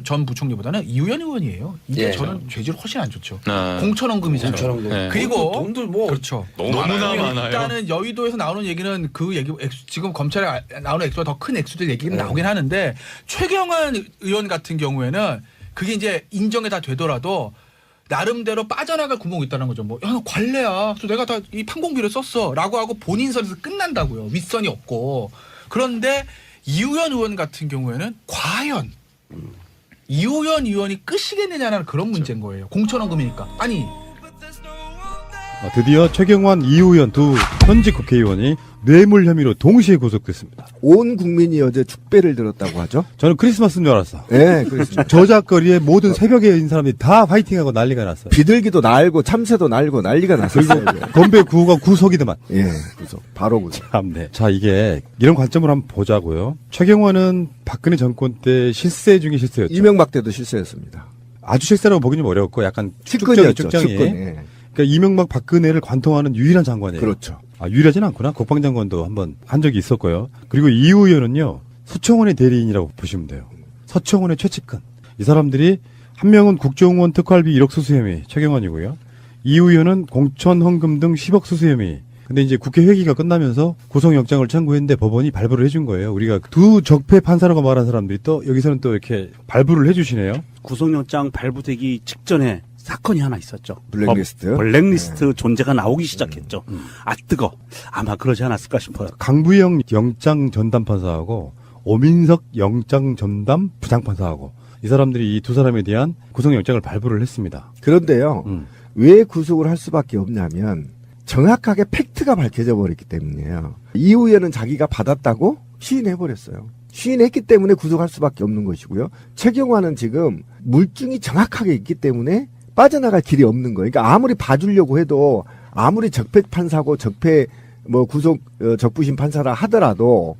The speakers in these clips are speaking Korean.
전 부총리보다는 이우현 의원이에요. 이게 예. 저는 죄질 훨씬 안 좋죠. 아. 공천원금이잖아요. 공천원금. 네. 그리고 돈들 뭐 그렇죠. 너무나 많아요. 일단은 여의도에서 나오는 얘기는 그 얘기 지금 검찰에 나오는 액수가 더 큰 액수들 얘기는 나오긴 하는데 최경환 의원 같은 경우에는 그게 이제 인정이 다 되더라도 나름대로 빠져나갈 구멍이 있다는 거죠. 뭐, 야, 관례야. 그래서 내가 다 이 판공비를 썼어. 라고 하고 본인 선에서 끝난다고요. 윗선이 없고. 그런데 이우현 의원 같은 경우에는 과연 이우현 의원이 끝이겠느냐는 그런 문제인 거예요. 공천원금이니까. 아니. 드디어 최경환, 이우현 두 현직 국회의원이 뇌물 혐의로 동시에 구속됐습니다. 온 국민이 어제 축배를 들었다고 하죠. 저는 크리스마스인 줄 알았어. 네, 그렇습니다. 저작거리에 모든 새벽에 있는 사람들이 다 파이팅하고 난리가 났어요. 비둘기도 날고 참새도 날고 난리가 났었어요. 이제. 건배 구호가 구속이더만. 예, 구속. 바로 구속. 참네. 자, 이게 이런 관점으로 한번 보자고요. 최경환은 박근혜 정권 때 실세 중에 실세였죠. 이명박 때도 실세였습니다. 아주 실세라고 보기는 좀 어려웠고 약간 측근이었죠. 측정이. 측근. 예. 그러니까 이명박 박근혜를 관통하는 유일한 장관이에요. 그렇죠. 아, 유일하진 않구나. 국방장관도 한번 한 적이 있었고요. 그리고 이우 의원은요, 서청원의 대리인이라고 보시면 돼요. 서청원의 최측근. 이 사람들이 한 명은 국정원 특활비 1억 수수 혐의 최경환이고요. 이우 의원은 공천 헌금 등 10억 수수 혐의. 근데 이제 국회 회기가 끝나면서 구속영장을 청구했는데 법원이 발부를 해준 거예요. 우리가 두 적폐 판사라고 말한 사람들이 또 여기서는 또 이렇게 발부를 해주시네요. 구속영장 발부되기 직전에 사건이 하나 있었죠. 블랙리스트. 블랙리스트 존재가 나오기 시작했죠. 아 뜨거. 아마 그러지 않았을까 싶어요. 강부영 영장 전담 판사하고 오민석 영장 전담 부장 판사하고 이 사람들이 이 두 사람에 대한 구속영장을 발부를 했습니다. 그런데요. 왜 구속을 할 수밖에 없냐면 정확하게 팩트가 밝혀져 버렸기 때문이에요. 이우 의원은 자기가 받았다고 시인해버렸어요. 시인했기 때문에 구속할 수밖에 없는 것이고요. 최경환은 지금 물증이 정확하게 있기 때문에 빠져나갈 길이 없는 거예요. 그러니까 아무리 봐주려고 해도 아무리 적폐 판사고 적폐 뭐 구속 적부심 판사라 하더라도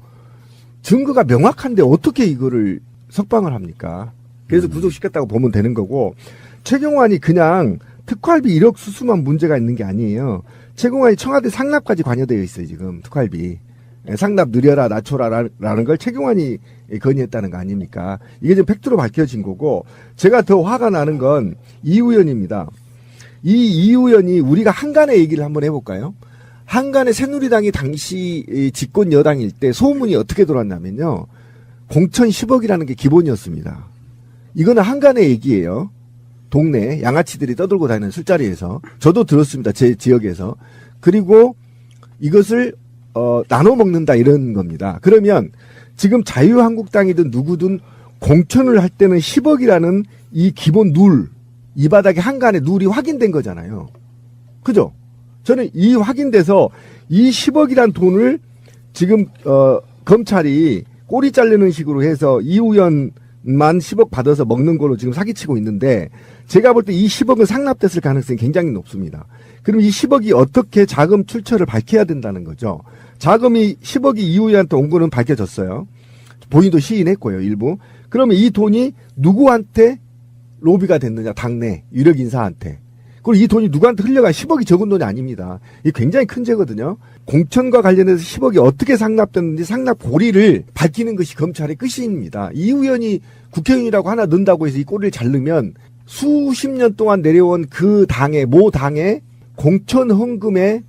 증거가 명확한데 어떻게 이거를 석방을 합니까? 그래서 구속시켰다고 보면 되는 거고 최경환이 그냥 특활비 1억 수수만 문제가 있는 게 아니에요. 최경환이 청와대 상납까지 관여되어 있어요. 지금 특활비. 상납 느려라 낮춰라라는 걸 최경환이 건의했다는 거 아닙니까? 이게 지금 팩트로 밝혀진 거고 제가 더 화가 나는 건 이 의원입니다. 이 의원이 우리가 한간의 얘기를 한번 해볼까요? 한간의 새누리당이 당시 집권 여당일 때 소문이 어떻게 돌았냐면요. 공천 10억이라는 게 기본이었습니다. 이거는 한간의 얘기예요. 동네 양아치들이 떠들고 다니는 술자리에서 저도 들었습니다. 제 지역에서. 그리고 이것을 나눠 먹는다 이런 겁니다. 그러면 지금 자유한국당이든 누구든 공천을 할 때는 10억이라는 이 기본 룰, 이 바닥에 한간에 룰이 확인된 거잖아요. 그죠? 저는 이 확인돼서 이 10억이란 돈을 지금 검찰이 꼬리 자르는 식으로 해서 이우현만 10억 받아서 먹는 걸로 지금 사기치고 있는데 제가 볼 때 이 10억은 상납됐을 가능성이 굉장히 높습니다. 그럼 이 10억이 어떻게 자금 출처를 밝혀야 된다는 거죠. 자금이 10억이 이우현한테 온 거는 밝혀졌어요. 본인도 시인했고요, 일부. 그러면 이 돈이 누구한테 로비가 됐느냐, 당내 유력 인사한테. 그리고 이 돈이 누구한테 흘려가 10억이 적은 돈이 아닙니다. 이게 굉장히 큰 죄거든요. 공천과 관련해서 10억이 어떻게 상납됐는지 상납 고리를 밝히는 것이 검찰의 끝입니다. 이 의원이 국회의원이라고 하나 넣는다고 해서 이 꼬리를 자르면 수십 년 동안 내려온 그 당의 모 당의 공천 헌금의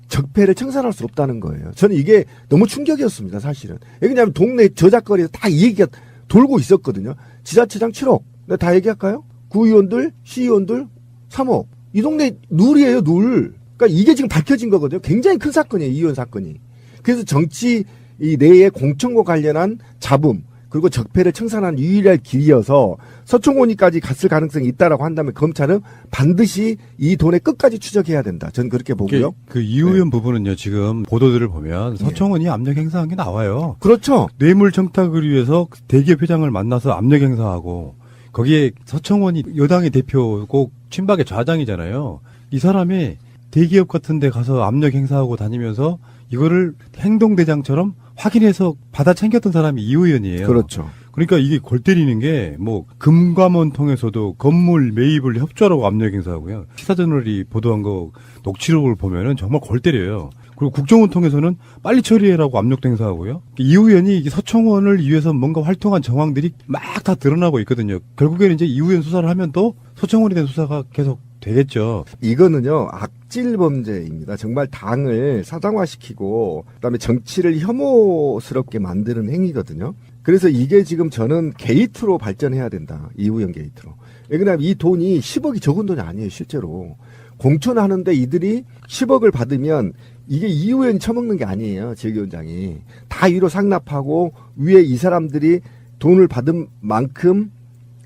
적폐를 청산할 수 없다는 거예요. 저는 이게 너무 충격이었습니다, 사실은. 왜냐하면 동네 저작거리에서 다 이 얘기가 돌고 있었거든요. 지자체장 7억. 내가 다 얘기할까요? 구의원들, 시의원들 3억. 이 동네 룰이에요, 룰. 그러니까 이게 지금 밝혀진 거거든요. 굉장히 큰 사건이에요, 이 의원 사건이. 그래서 정치 이 내에 공천과 관련한 잡음, 그리고 적폐를 청산한 유일한 길이어서 서청원이까지 갔을 가능성이 있다라고 한다면 검찰은 반드시 이 돈의 끝까지 추적해야 된다. 저는 그렇게 보고요. 그 이우현 부분은요, 지금 보도들을 보면 서청원이 압력 행사한 게 나와요. 그렇죠. 뇌물 청탁을 위해서 대기업 회장을 만나서 압력 행사하고 거기에 서청원이 여당의 대표고 친박의 좌장이잖아요. 이 사람이 대기업 같은 데 가서 압력 행사하고 다니면서 이거를 행동대장처럼 확인해서 받아 챙겼던 사람이 이 의원이에요. 그렇죠. 그러니까 이게 골 때리는 게 뭐 금감원 통해서도 건물 매입을 협조하라고 압력 행사하고요. 시사저널이 보도한 거 녹취록을 보면은 정말 골 때려요. 그리고 국정원 통해서는 빨리 처리해라고 압력도 행사하고요. 이 의원이 서청원을 위해서 뭔가 활동한 정황들이 막 다 드러나고 있거든요. 결국에는 이제 이 의원 수사를 하면 또 서청원에 대한 수사가 계속 되겠죠. 이거는요, 악질 범죄입니다. 정말 당을 사장화시키고, 그다음에 정치를 혐오스럽게 만드는 행위거든요. 그래서 이게 지금 저는 게이트로 발전해야 된다. 이우영 게이트로. 왜냐하면 이 돈이 10억이 적은 돈이 아니에요, 실제로. 공천하는데 이들이 10억을 받으면 이게 이 의원이 처먹는 게 아니에요, 지역위원장이. 다 위로 상납하고 위에 이 사람들이 돈을 받은 만큼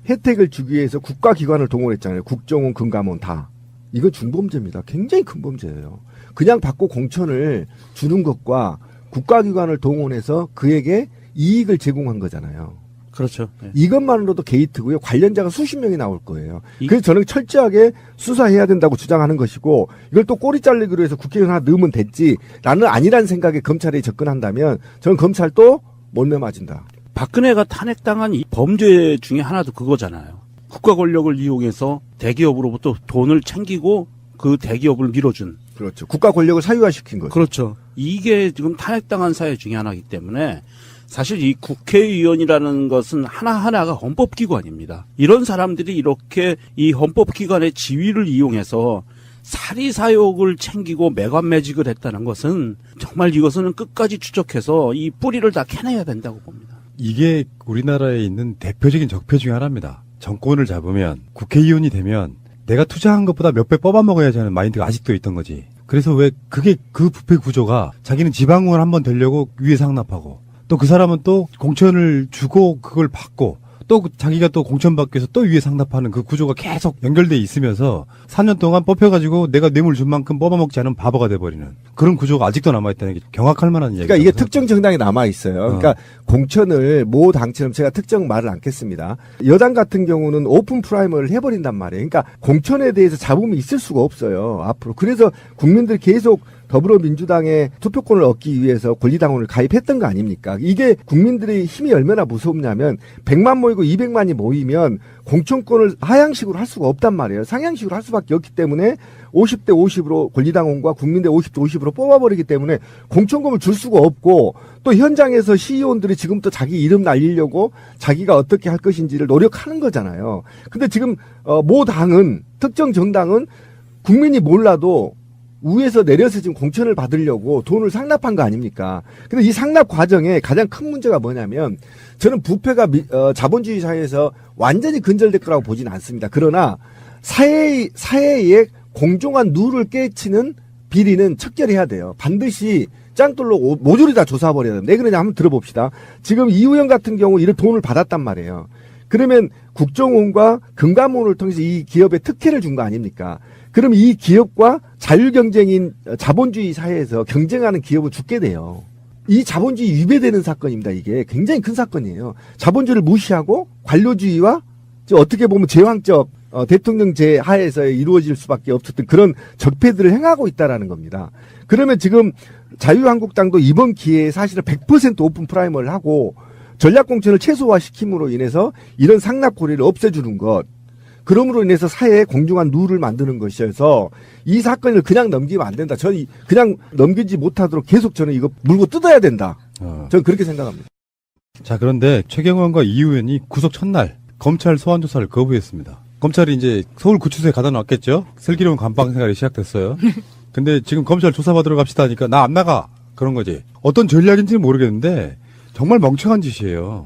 혜택을 주기 위해서 국가기관을 동원했잖아요. 국정원, 금감원 다. 이건 중범죄입니다. 굉장히 큰 범죄예요. 그냥 받고 공천을 주는 것과 국가기관을 동원해서 그에게 이익을 제공한 거잖아요. 그렇죠. 네. 이것만으로도 게이트고요. 관련자가 수십 명이 나올 거예요. 이- 그래서 저는 철저하게 수사해야 된다고 주장하는 것이고 이걸 또 꼬리 잘리기로 해서 국회의원 하나 넣으면 됐지. 나는 아니란 생각에 검찰에 접근한다면 저는 검찰도 몰매 맞은다. 박근혜가 탄핵당한 이 범죄 중에 하나도 그거잖아요. 국가 권력을 이용해서 대기업으로부터 돈을 챙기고 그 대기업을 밀어준. 그렇죠. 국가 권력을 사유화시킨 거죠. 그렇죠. 이게 지금 탄핵당한 사회 중에 하나이기 때문에 사실 이 국회의원이라는 것은 하나하나가 헌법기관입니다. 이런 사람들이 이렇게 이 헌법기관의 지위를 이용해서 사리사욕을 챙기고 매관매직을 했다는 것은 정말 이것은 끝까지 추적해서 이 뿌리를 다 캐내야 된다고 봅니다. 이게 우리나라에 있는 대표적인 적폐 중에 하나입니다. 정권을 잡으면 국회의원이 되면 내가 투자한 것보다 몇 배 뽑아먹어야지 하는 마인드가 아직도 있던 거지. 그래서 왜 그게 그 부패 구조가 자기는 지방의원 한번 되려고 위에 상납하고 또 그 사람은 또 공천을 주고 그걸 받고 또 자기가 또 공천 받기 위해서 또 위에 상납하는 그 구조가 계속 연결돼 있으면서 4년 동안 뽑혀가지고 내가 뇌물 준 만큼 뽑아먹지 않으면 바보가 돼버리는 그런 구조가 아직도 남아있다는 게 경악할 만한 얘기죠. 그러니까 이게 특정 정당에 남아 있어요. 그러니까 공천을 모 당처럼 제가 특정 말을 않겠습니다. 여당 같은 경우는 오픈 프라이머를 해버린단 말이에요. 그러니까 공천에 대해서 잡음이 있을 수가 없어요. 앞으로. 그래서 국민들이 계속 더불어민주당의 투표권을 얻기 위해서 권리당원을 가입했던 거 아닙니까? 이게 국민들의 힘이 얼마나 무섭냐면 100만 모이고 200만이 모이면 공천권을 하향식으로 할 수가 없단 말이에요. 상향식으로 할 수밖에 없기 때문에 50대 50으로 권리당원과 국민대 50대 50으로 뽑아버리기 때문에 공천권을 줄 수가 없고 또 현장에서 시의원들이 지금부터 자기 이름 날리려고 자기가 어떻게 할 것인지를 노력하는 거잖아요. 근데 지금 모 당은 특정 정당은 국민이 몰라도 위에서 내려서 지금 공천을 받으려고 돈을 상납한 거 아닙니까? 근데 이 상납 과정에 가장 큰 문제가 뭐냐면 저는 부패가 자본주의 사회에서 완전히 근절될 거라고 보진 않습니다. 그러나 사회의 공정한 룰을 깨치는 비리는 척결해야 돼요. 반드시 짱돌로 모조리 다 조사해버려야 됩니다. 왜 그러냐 한번 들어봅시다. 지금 이우영 같은 경우 이런 돈을 받았단 말이에요. 그러면 국정원과 금감원을 통해서 이 기업에 특혜를 준 거 아닙니까? 그럼 이 기업과 자율경쟁인 자본주의 사회에서 경쟁하는 기업은 죽게 돼요. 이 자본주의 위배되는 사건입니다. 이게 굉장히 큰 사건이에요. 자본주의를 무시하고 관료주의와 어떻게 보면 제왕적 대통령제 하에서 이루어질 수밖에 없었던 그런 적폐들을 행하고 있다라는 겁니다. 그러면 지금 자유한국당도 이번 기회에 사실은 100% 오픈 프라이머를 하고 전략공천을 최소화시킴으로 인해서 이런 상납고리를 없애주는 것, 그럼으로 인해서 사회에 공정한 룰을 만드는 것이어서 이 사건을 그냥 넘기면 안 된다. 저는 그냥 넘기지 못하도록 계속 저는 이거 물고 뜯어야 된다. 저는 그렇게 생각합니다. 자, 그런데 최경환과 이 의원이 구속 첫날 검찰 소환 조사를 거부했습니다. 검찰이 이제 서울구치소에 가다 놨겠죠. 슬기로운 감방 생활이 시작됐어요. 근데 지금 검찰 조사받으러 갑시다 하니까 나 안 나가. 그런 거지. 어떤 전략인지는 모르겠는데 정말 멍청한 짓이에요.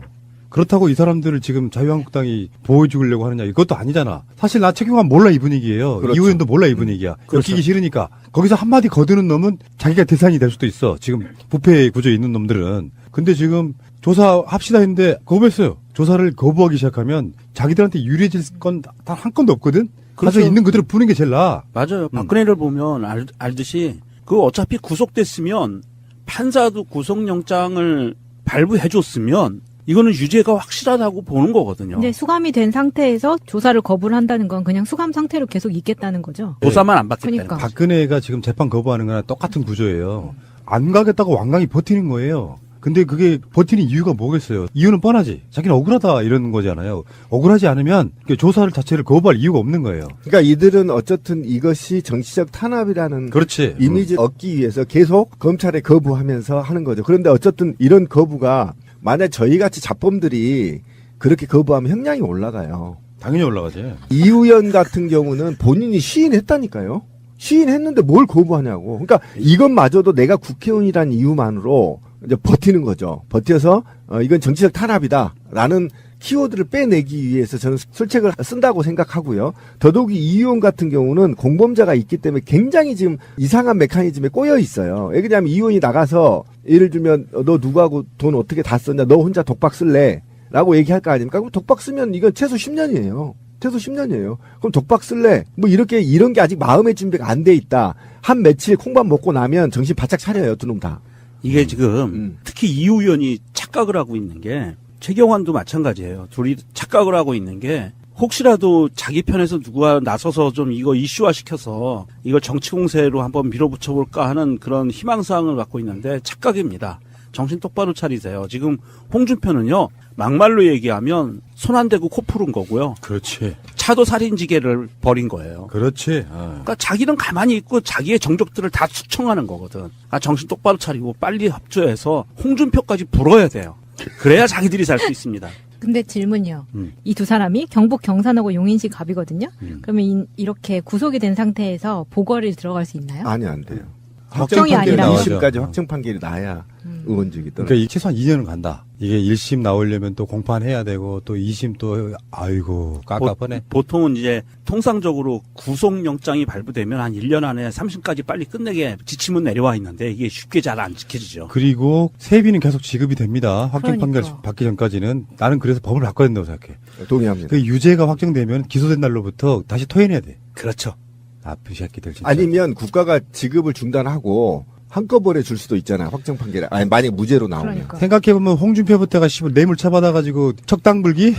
그렇다고 이 사람들을 지금 자유한국당이 보호해 주려고 하느냐, 이것도 아니잖아. 사실 나 최경환 몰라 이 분위기예요. 그렇죠. 이 의원도 몰라 이 분위기야. 그렇죠. 엮이기 싫으니까. 거기서 한마디 거드는 놈은 자기가 대상이 될 수도 있어. 지금 부패 구조에 있는 놈들은. 근데 지금 조사합시다 했는데 거부했어요. 조사를 거부하기 시작하면 자기들한테 유리해질 건 단 한 건도 없거든. 그렇죠. 가서 있는 그대로 푸는 게 제일 나아. 맞아요. 박근혜를 보면 알듯이 그 어차피 구속됐으면 판사도 구속영장을 발부해줬으면 이거는 유죄가 확실하다고 보는 거거든요. 근데 수감이 된 상태에서 조사를 거부를 한다는 건 그냥 수감 상태로 계속 있겠다는 거죠. 조사만 안 받겠다는 그러니까. 거죠. 박근혜가 지금 재판 거부하는 거랑 똑같은 구조예요. 안 가겠다고 완강히 버티는 거예요. 근데 그게 버티는 이유가 뭐겠어요? 이유는 뻔하지. 자기는 억울하다 이러는 거잖아요. 억울하지 않으면 조사를 자체를 거부할 이유가 없는 거예요. 그러니까 이들은 어쨌든 이것이 정치적 탄압이라는 그렇지. 이미지 얻기 위해서 계속 검찰에 거부하면서 하는 거죠. 그런데 어쨌든 이런 거부가 만약 저희 같이 자범들이 그렇게 거부하면 형량이 올라가요. 당연히 올라가지. 이 의원 같은 경우는 본인이 시인했다니까요. 시인했는데 뭘 거부하냐고. 그러니까 이것마저도 내가 국회의원이라는 이유만으로 이제 버티는 거죠. 버텨서 이건 정치적 탄압이다라는 키워드를 빼내기 위해서 저는 술책을 쓴다고 생각하고요. 더더욱이 이 의원 같은 경우는 공범자가 있기 때문에 굉장히 지금 이상한 메커니즘에 꼬여 있어요. 왜 그러냐면 이 의원이 나가서 예를 들면 너 누구하고 돈 어떻게 다 썼냐, 너 혼자 독박 쓸래? 라고 얘기할 거 아닙니까? 그럼 독박 쓰면 이건 최소 10년이에요. 최소 10년이에요. 그럼 독박 쓸래? 뭐 이렇게 이런 게 아직 마음의 준비가 안 돼 있다. 한 며칠 콩밥 먹고 나면 정신 바짝 차려요. 두 놈 다. 이게 지금 특히 이 의원이 착각을 하고 있는 게 최경환도 마찬가지예요. 둘이 착각을 하고 있는 게 혹시라도 자기 편에서 누가 나서서 좀 이거 이슈화 시켜서 이걸 정치 공세로 한번 밀어붙여 볼까 하는 그런 희망사항을 갖고 있는데 착각입니다. 정신 똑바로 차리세요. 지금 홍준표는요, 막말로 얘기하면 손 안 대고 코 푸른 거고요. 그렇지. 차도 살인지계를 벌인 거예요. 그렇지. 그러니까 자기는 가만히 있고 자기의 정적들을 다 수청하는 거거든. 아, 정신 똑바로 차리고 빨리 합조해서 홍준표까지 불어야 돼요. 그래야 자기들이 살 수 있습니다. 근데 질문이요. 이 두 사람이 경북 경산하고 용인시 갑이거든요. 그러면 이렇게 구속이 된 상태에서 보궐이 들어갈 수 있나요? 아니, 안 돼요. 확정이 아니라 2심까지 확정 판결이 나야 의원직이 떨어져. 그러니까 최소한 2년은 간다. 이게 1심 나오려면 또 공판해야 되고 또 2심 또 아이고 깝깝하네. 보통은 이제 통상적으로 구속영장이 발부되면 한 1년 안에 3심까지 빨리 끝내게 지침은 내려와 있는데 이게 쉽게 잘 안 지켜지죠. 그리고 세비는 계속 지급이 됩니다. 확정 판결 그러니까. 받기 전까지는. 나는 그래서 법을 바꿔야 된다고 생각해. 동의합니다. 그 유죄가 확정되면 기소된 날로부터 다시 토해내야 돼. 그렇죠. 나쁜 새끼들 진짜. 아니면 국가가 지급을 중단하고 한꺼번에 줄 수도 있잖아요. 확정 판결에. 아니, 만약 무죄로 나오면. 그러니까. 생각해보면 홍준표부터가 뇌물 쳐받아가지고 척당불기?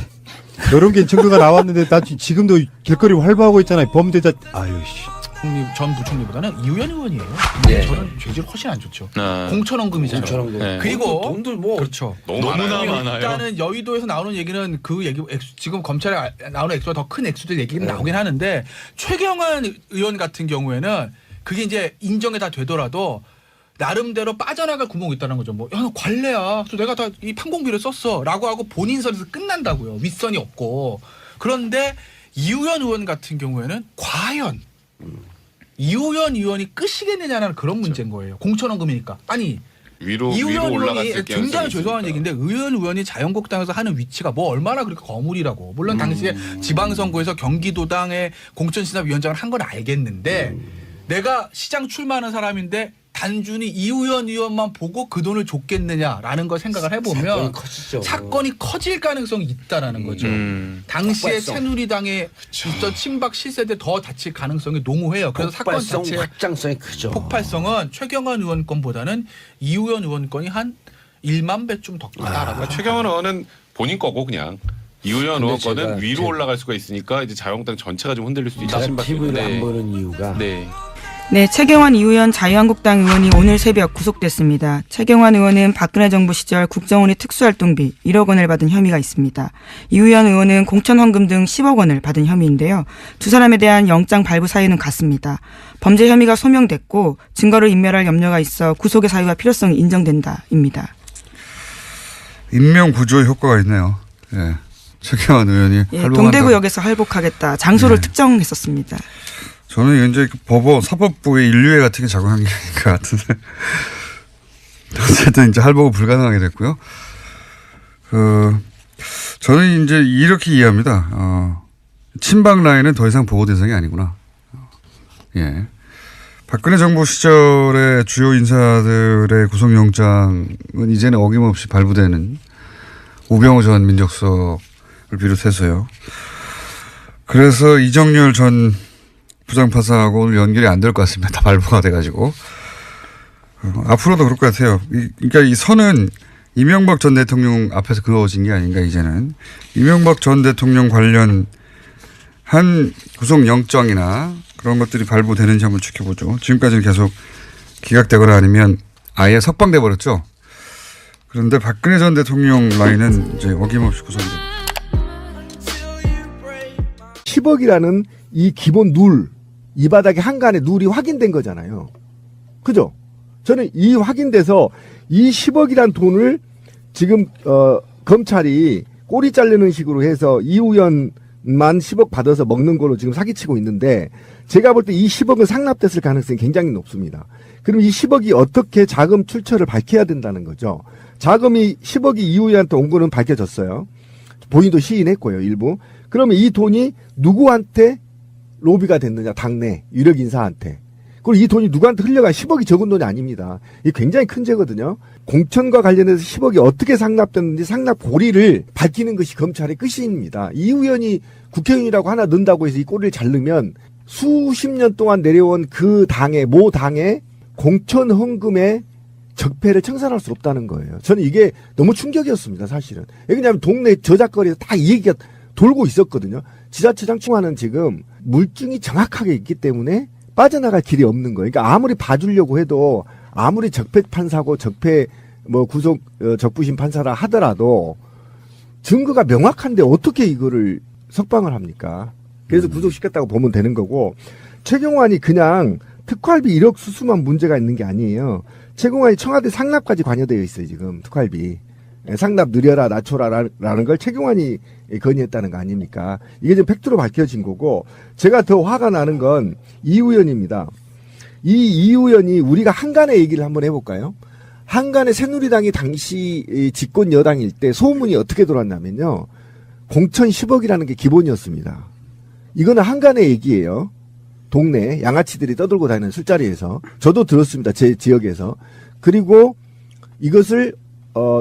이런 게 증거가 나왔는데 나 지금도 길거리 활보하고 있잖아요. 범죄자. 아유 씨. 전 부총리보다는 이우현 의원이에요. 저는 죄질 훨씬 안 좋죠. 공천원금이잖아요. 공천원금. 네. 그리고 돈들 뭐 그렇죠. 너무나 많아요. 일단은 여의도에서 나오는 얘기는 그 얘기 지금 검찰에 나오는 액수가 더 큰 액수들 얘기는 나오긴 하는데 최경환 의원 같은 경우에는 그게 이제 인정이 다 되더라도 나름대로 빠져나갈 구멍이 있다는 거죠. 뭐, 야, 너 관례야. 그래서 내가 다 이 판공비를 썼어. 라고 하고 본인 선에서 끝난다고요. 윗선이 없고. 그런데 이우현 의원 같은 경우에는 과연 이우현 의원이 끄시겠느냐는 그런 문제인 거예요. 공천원금이니까. 아니, 위로 이우현 의원이 올라갔을 굉장히 죄송한 얘기인데 의원 의원이 자유한국당에서 하는 위치가 뭐 얼마나 그렇게 거물이라고. 물론 당시에 지방선거에서 경기도당의 공천신합위원장을 한 건 알겠는데 내가 시장 출마하는 사람인데 단순히 이우현 의원만 보고 그 돈을 줬겠느냐라는 걸 생각을 해보면 사건이 커질 가능성이 있다라는 거죠. 당시에 폭발성. 새누리당에 있던 친박 실세대 더 다칠 가능성이 농후해요. 그래서 사건 폭발성, 자체 확장성이 크죠. 폭발성은 최경환 의원 건보다는 이우현 의원 건이 한 1만 배쯤 더 크다라고. 최경환 의원은 본인 거고 그냥 이우현 의원 제가 거는 위로 올라갈 수가 있으니까 이제 자유한국당 전체가 좀 흔들릴 수 있다. 제가 TV를 안 보는 이유가 네. 네, 최경환 이우현 자유한국당 의원이 오늘 새벽 구속됐습니다. 최경환 의원은 박근혜 정부 시절 국정원의 특수활동비 1억 원을 받은 혐의가 있습니다. 이우현 의원은 공천헌금 등 10억 원을 받은 혐의인데요. 두 사람에 대한 영장 발부 사유는 같습니다. 범죄 혐의가 소명됐고 증거를 인멸할 염려가 있어 구속의 사유와 필요성이 인정된다입니다. 인명 구조의 효과가 있네요. 예. 최경환 의원이 예, 활동한다. 동대구역에서 할복하겠다. 장소를 네. 특정했었습니다. 저는 이제 사법부의 인류애 같은 게 작용한 게 아닌 것 같은데. 어쨌든 이제 할복은 불가능하게 됐고요. 저는 이제 이렇게 이해합니다. 친박 라인은 더 이상 보호 대상이 아니구나. 예. 박근혜 정부 시절의 주요 인사들의 구속영장은 이제는 어김없이 발부되는 우병우 전 민정수석을 비롯해서요. 그래서 이정열 전 부장판사하고는 연결이 안 될 것 같습니다. 다 발부가 돼가지고. 앞으로도 그럴 것 같아요. 그러니까 이 선은 이명박 전 대통령 앞에서 그어진 게 아닌가 이제는. 이명박 전 대통령 관련 한 구속영장이나 그런 것들이 발부되는지 한번 지켜보죠. 지금까지는 계속 기각되거나 아니면 아예 석방돼 버렸죠. 그런데 박근혜 전 대통령 라인은 이제 어김없이 구성됩니다. 10억이라는 이 기본 눌, 이 바닥에 한간에 눌이 확인된 거잖아요. 그죠? 저는 이 확인돼서 이 10억이란 돈을 지금 검찰이 꼬리 자르는 식으로 해서 이우연만 10억 받아서 먹는 걸로 지금 사기치고 있는데, 제가 볼 때 이 10억은 상납됐을 가능성이 굉장히 높습니다. 그럼 이 10억이 어떻게 자금 출처를 밝혀야 된다는 거죠. 자금이 10억이 이우연한테 온 거는 밝혀졌어요. 본인도 시인했고요, 일부. 그러면 이 돈이 누구한테 로비가 됐느냐, 당내 유력 인사한테. 그리고 이 돈이 누구한테 흘려가 10억이 적은 돈이 아닙니다. 이게 굉장히 큰 죄거든요. 공천과 관련해서 10억이 어떻게 상납됐는지 상납 고리를 밝히는 것이 검찰의 끝입니다. 이우연이 국회의원이라고 하나 넣는다고 해서 이 꼬리를 자르면 수십 년 동안 내려온 그 당의 모 당의 공천 헌금의 적폐를 청산할 수 없다는 거예요. 저는 이게 너무 충격이었습니다, 사실은. 왜냐하면 동네 저작거리에서 다 이 얘기가 돌고 있었거든요. 지자체장 충하는 지금 물증이 정확하게 있기 때문에 빠져나갈 길이 없는 거예요. 그러니까 아무리 봐주려고 해도, 아무리 적폐 판사고 적폐 구속 적부심 판사라 하더라도 증거가 명확한데 어떻게 이거를 석방을 합니까? 그래서 구속시켰다고 보면 되는 거고, 최경환이 그냥 특활비 1억 수수만 문제가 있는 게 아니에요. 최경환이 청와대 상납까지 관여되어 있어요, 지금 특활비. 상납 느려라, 낮춰라라는 걸 최경환이 건의했다는 거 아닙니까? 이게 지금 팩트로 밝혀진 거고, 제가 더 화가 나는 건 이우연입니다. 이 이우연이 우리가 한간의 얘기를 한번 해볼까요? 한간의 새누리당이 당시 집권 여당일 때 소문이 어떻게 돌았냐면요. 공천 10억이라는 게 기본이었습니다. 이거는 한간의 얘기예요. 동네 양아치들이 떠들고 다니는 술자리에서. 저도 들었습니다. 제 지역에서. 그리고 이것을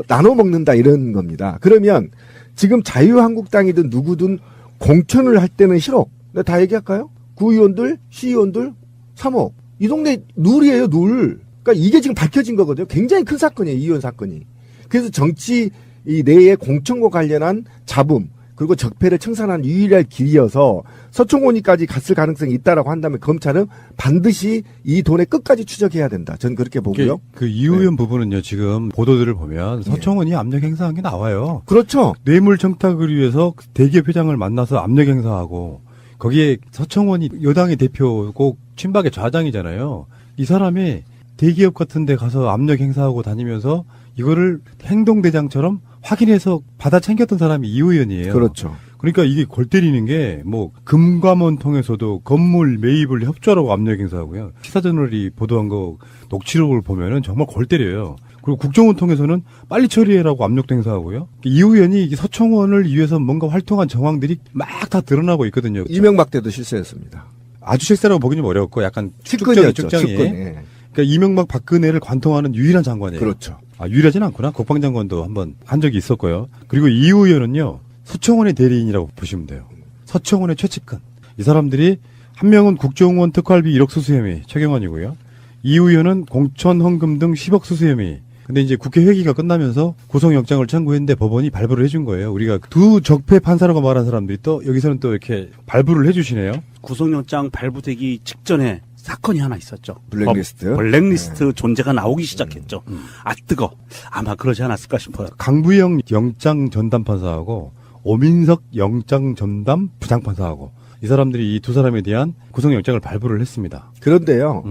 나눠 먹는다 이런 겁니다. 그러면 지금 자유한국당이든 누구든 공천을 할 때는 1억. 다 얘기할까요? 구의원들, 시의원들 3억. 이 동네 눌이에요, 눌. 그러니까 이게 지금 밝혀진 거거든요. 굉장히 큰 사건이에요, 이의원 사건이. 그래서 정치 이 내에 공천과 관련한 잡음, 그리고 적폐를 청산한 유일한 길이어서 서청원이까지 갔을 가능성이 있다라고 한다면 검찰은 반드시 이 돈의 끝까지 추적해야 된다. 저는 그렇게 보고요. 그 이우연 부분은요, 지금 보도들을 보면 서청원이 압력 행사한 게 나와요. 그렇죠. 뇌물 청탁을 위해서 대기업 회장을 만나서 압력 행사하고, 거기에 서청원이 여당의 대표고 친박의 좌장이잖아요. 이 사람이 대기업 같은 데 가서 압력 행사하고 다니면서 이거를 행동대장처럼 확인해서 받아 챙겼던 사람이 이우연이에요. 그렇죠. 그러니까 이게 골 때리는 게 뭐 금감원 통해서도 건물 매입을 협조하라고 압력 행사하고요. 시사저널이 보도한 거 녹취록을 보면은 정말 골 때려요. 그리고 국정원 통해서는 빨리 처리해라고 압력도 행사하고요. 이우연이 서청원을 위해서 뭔가 활동한 정황들이 막 다 드러나고 있거든요. 이명박 때도 실세였습니다. 아주 실세라고 보기는 좀 어렵고 약간 측근이었죠. 측정이. 측근. 예. 그러니까 이명박 박근혜를 관통하는 유일한 장관이에요. 그렇죠. 유일하진 않구나. 국방장관도 한번 한 적이 있었고요. 그리고 이우연은요, 서청원의 대리인이라고 보시면 돼요. 서청원의 최측근. 이 사람들이 한 명은 국정원 특활비 1억 수수 혐의 최경환이고요. 이우연은 공천 헌금 등 10억 수수 혐의. 근데 이제 국회 회기가 끝나면서 구속영장을 청구했는데 법원이 발부를 해준 거예요. 우리가 두 적폐 판사라고 말한 사람들이 또 여기서는 또 이렇게 발부를 해주시네요. 구속영장 발부되기 직전에 사건이 하나 있었죠. 블랙리스트. 블랙리스트 존재가 나오기 시작했죠. 아 뜨거. 아마 그러지 않았을까 싶어요. 강부영 영장 전담 판사하고 오민석 영장 전담 부장 판사하고 이 사람들이 이 두 사람에 대한 구속영장을 발부를 했습니다. 그런데요.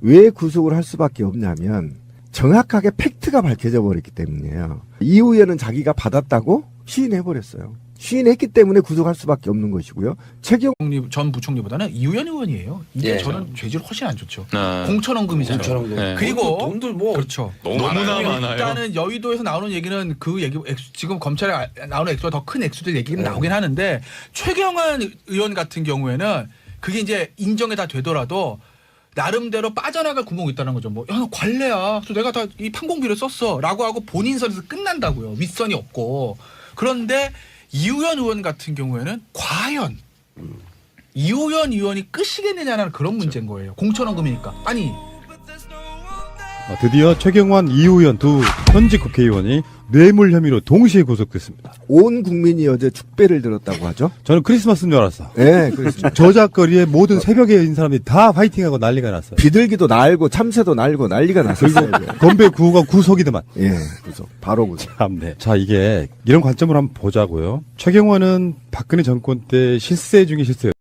왜 구속을 할 수밖에 없냐면 정확하게 팩트가 밝혀져 버렸기 때문이에요. 이우연은 자기가 받았다고 시인해버렸어요. 시인했기 때문에 구속할 수밖에 없는 것이고요. 최경환 전 부총리보다는 이우연 의원이에요. 이게 예. 저는 죄질 훨씬 안 좋죠. 아. 공천헌금이잖아요. 공천헌금. 네. 그리고 돈들 뭐 그렇죠. 너무나 많아요. 일단은 여의도에서 나오는 얘기는 그 얘기 지금 검찰에 나오는 액수가 더 큰 액수들 얘기는 나오긴 하는데, 최경환 의원 같은 경우에는 그게 이제 인정이 다 되더라도 나름대로 빠져나갈 구멍이 있다는 거죠. 뭐, 야, 너 관례야. 그래서 내가 다 이 판공비를 썼어. 라고 하고 본인 선에서 끝난다고요. 윗선이 없고. 그런데 이우연 의원 같은 경우에는 과연 이우연 의원이 끝이겠느냐는 그런 문제인 거예요. 공천헌금이니까. 아니. 드디어 최경환, 이우연 두 현직 국회의원이 뇌물 혐의로 동시에 구속됐습니다. 온 국민이 어제 축배를 들었다고 하죠. 저는 크리스마스인 줄 알았어. 예, 그렇습니다. 저작거리에 모든 새벽에 있는 사람들이 다 파이팅하고 난리가 났어요. 비둘기도 날고 참새도 날고 난리가 났었어요. 건배 구호가 구속이더만. 예, 구속. 바로 구속. 참네. 자, 이게 이런 관점으로 한번 보자고요. 최경환은 박근혜 정권 때 실세 중에 실세였어요.